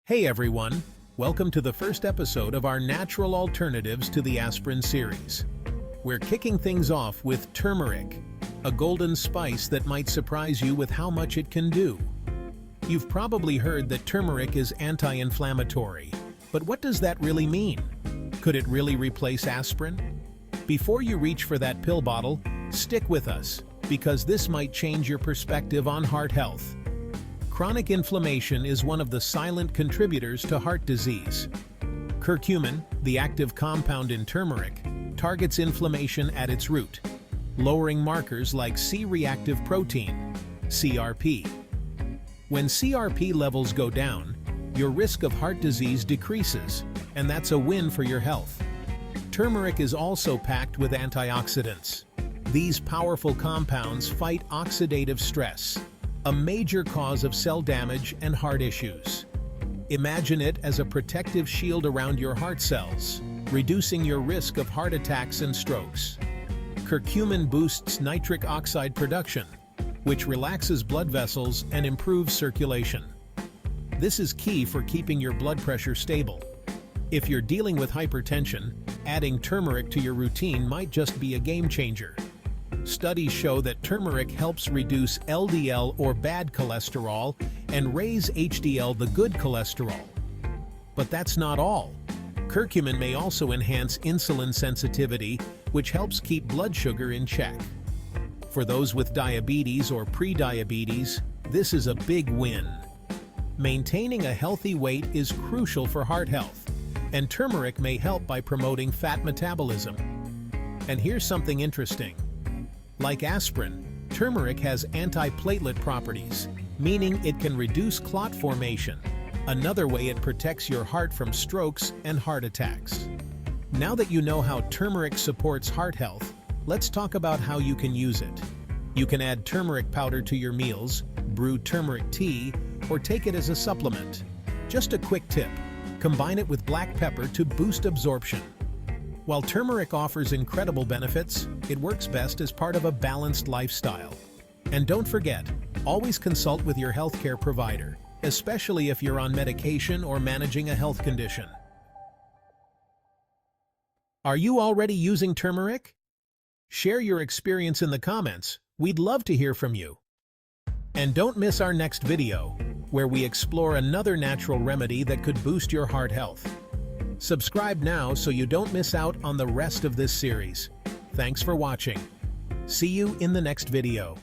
Hey everyone, welcome to the first episode of our natural alternatives to the aspirin series. We're kicking things off with turmeric, a golden spice that might surprise you with how much it can do. You've probably heard that turmeric is anti-inflammatory, but what does that really mean? Could it really replace aspirin? Before you reach for that pill bottle, stick with us, because this might change your perspective on heart health. Chronic inflammation is one of the silent contributors to heart disease. Curcumin, the active compound in turmeric, targets inflammation at its root, lowering markers like C-reactive protein, CRP. When CRP levels go down, your risk of heart disease decreases, and that's a win for your health. Turmeric is also packed with antioxidants. These powerful compounds fight oxidative stress, a major cause of cell damage and heart issues. Imagine it as a protective shield around your heart cells, reducing your risk of heart attacks and strokes. Curcumin boosts nitric oxide production, which relaxes blood vessels and improves circulation. This is key for keeping your blood pressure stable. If you're dealing with hypertension, adding turmeric to your routine might just be a game changer. Studies show that turmeric helps reduce LDL or bad cholesterol and raise HDL, the good cholesterol. But that's not all. Curcumin may also enhance insulin sensitivity, which helps keep blood sugar in check. For those with diabetes or pre-diabetes, this is a big win. Maintaining a healthy weight is crucial for heart health, and turmeric may help by promoting fat metabolism. And here's something interesting. Like aspirin, turmeric has antiplatelet properties, meaning it can reduce clot formation, another way it protects your heart from strokes and heart attacks. Now that you know how turmeric supports heart health, let's talk about how you can use it. You can add turmeric powder to your meals, brew turmeric tea, or take it as a supplement. Just a quick tip: combine it with black pepper to boost absorption. While turmeric offers incredible benefits, it works best as part of a balanced lifestyle. And don't forget, always consult with your healthcare provider, especially if you're on medication or managing a health condition. Are you already using turmeric? Share your experience in the comments. We'd love to hear from you. And don't miss our next video, where we explore another natural remedy that could boost your heart health. Subscribe now so you don't miss out on the rest of this series. Thanks for watching. See you in the next video.